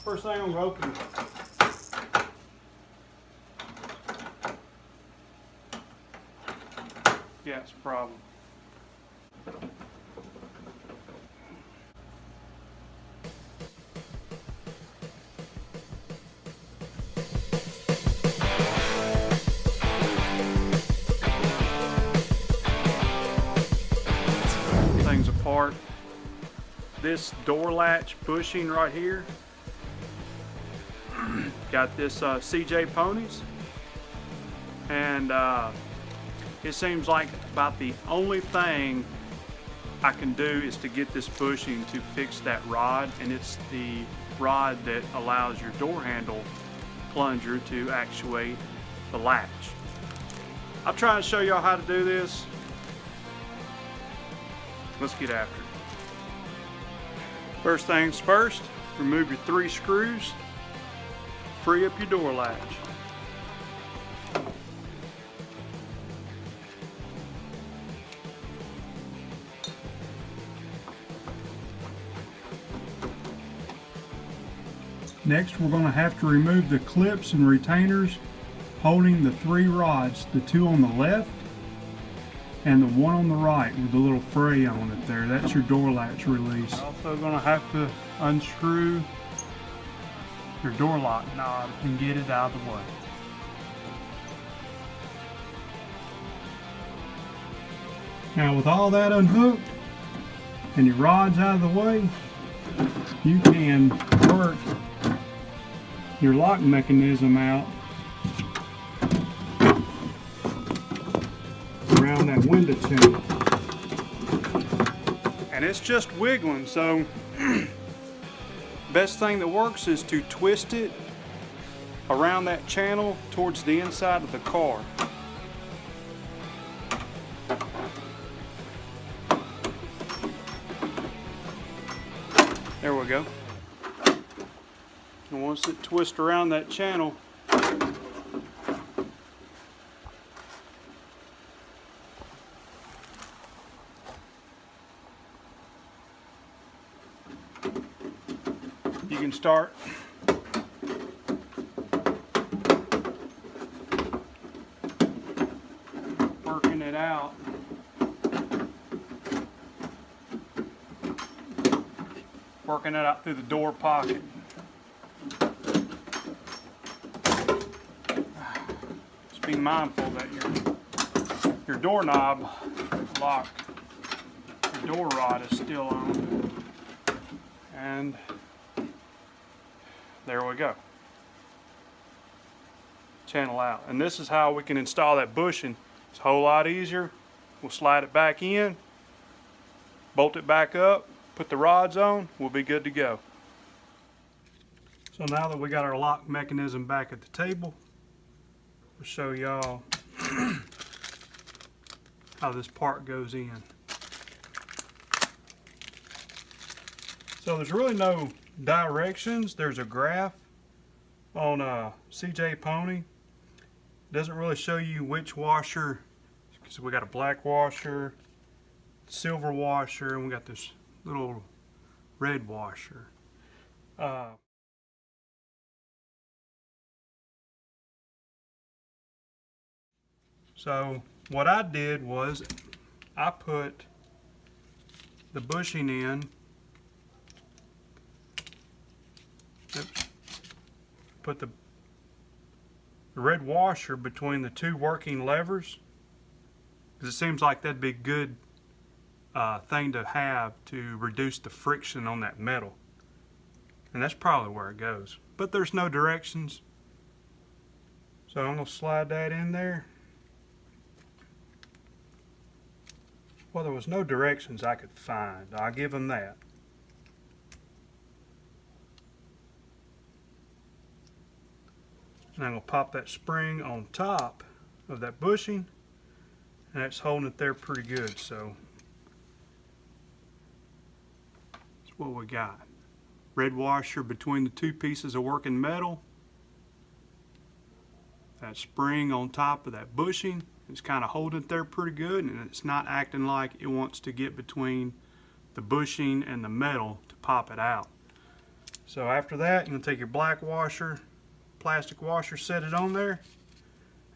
First thing I'm gonna open. Yeah, it's a problem. Things apart. This door latch bushing right here. Got this CJ ponies, and it seems like about the only thing I can do is to get this bushing to fix that rod, and it's the rod that allows your door handle plunger to actuate the latch. I'm trying to show y'all how to do this. Let's get after it. First things first, remove your 3 screws, free up your door latch. Next, we're going to have to remove the clips and retainers holding the 3 rods, the 2 on the left and the 1 on the right with the little fray on it there. That's your door latch release. Also going to have to unscrew your door lock knob and get it out of the way. Now with all that unhooked and your rods out of the way, you can work your lock mechanism out around that window channel. And it's just wiggling, so best thing that works is to twist it around that channel towards the inside of the car. There we go. And once it twists around that channel, you can start working it out. Working it out through the door pocket. Just be mindful that your doorknob lock, your door rod is still on. And there we go. Channel out. And this is how we can install that bushing. It's a whole lot easier. We'll slide it back in, bolt it back up, put the rods on, we'll be good to go. So now that we got our lock mechanism back at the table, we'll show y'all how this part goes in. So there's really no directions. There's a graph on a CJ Pony. It doesn't really show you which washer. So we got a black washer, silver washer, and we got this little red washer. So what I did was I put the bushing in. Oops. Put the red washer between the 2 working levers, because it seems like that'd be a good thing to have to reduce the friction on that metal. And that's probably where it goes. But there's no directions. So I'm going to slide that in there. Well, there was no directions I could find. I'll give them that. And I'm going to pop that spring on top of that bushing, and that's holding it there pretty good. So that's what we got. Red washer between the 2 pieces of working metal. That spring on top of that bushing is kind of holding it there pretty good, and it's not acting like it wants to get between the bushing and the metal to pop it out. So after that, you're going to take your black washer, plastic washer, set it on there,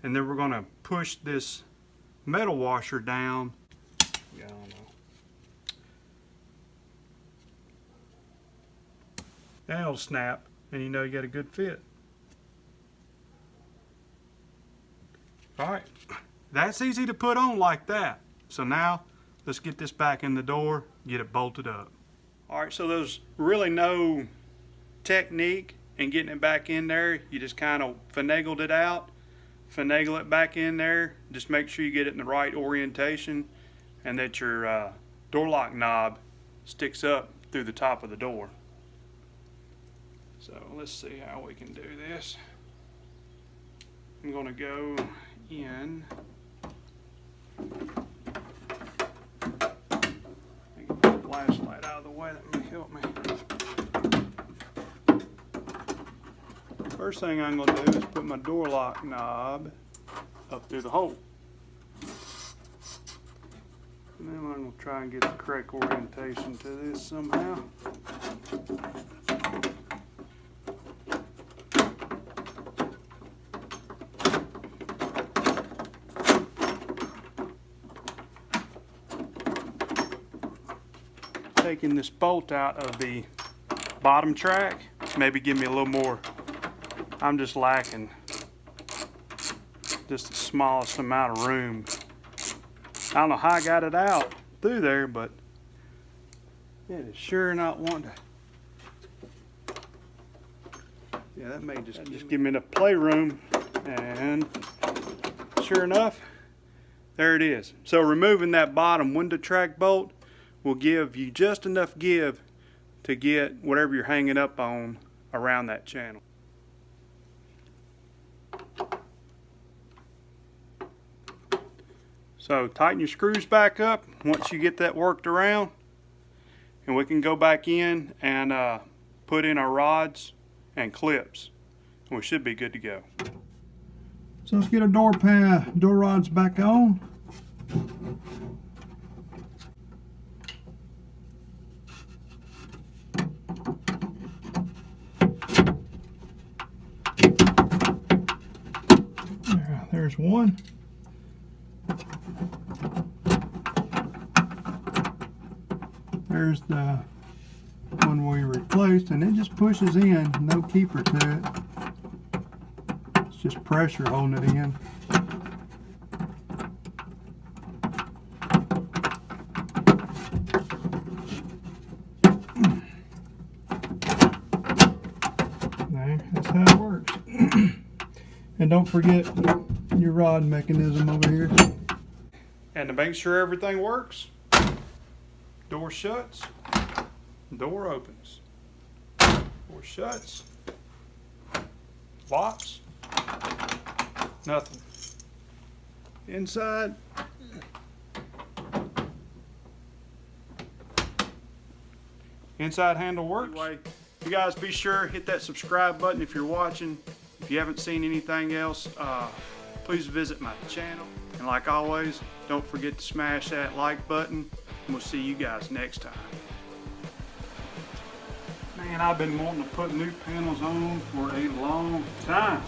and then we're going to push this metal washer down. Yeah, I don't know. Then it'll snap, and you know you got a good fit. Alright, that's easy to put on like that. So now, let's get this back in the door, get it bolted up. Alright, so there's really no technique in getting it back in there. You just kind of finagled it out, finagle it back in there. Just make sure you get it in the right orientation and that your door lock knob sticks up through the top of the door. So let's see how we can do this. I'm going to go in. Get the flashlight out of the way, that may help me. First thing I'm going to do is put my door lock knob up through the hole. And then I'm going to try and get the correct orientation to this somehow. Taking this bolt out of the bottom track, maybe give me a little more. I'm just lacking just the smallest amount of room. I don't know how I got it out through there, but it is sure not wanting to. Yeah, that may just give me enough playroom, and sure enough, there it is. So removing that bottom window track bolt will give you just enough give to get whatever you're hanging up on around that channel. So tighten your screws back up once you get that worked around, and we can go back in and put in our rods and clips, and we should be good to go. So let's get our door rods back on. There's one. There's the one we replaced, and it just pushes in, no keeper to it. It's just pressure holding it in. There, that's how it works. And don't forget your rod mechanism over here. And to make sure everything works, door shuts, door opens. Door shuts, locks, nothing. Inside, inside handle works. Anyway, you guys be sure hit that subscribe button if you're watching. If you haven't seen anything else, please visit my channel. And like always, don't forget to smash that like button. And we'll see you guys next time. Man, I've been wanting to put new panels on for a long time.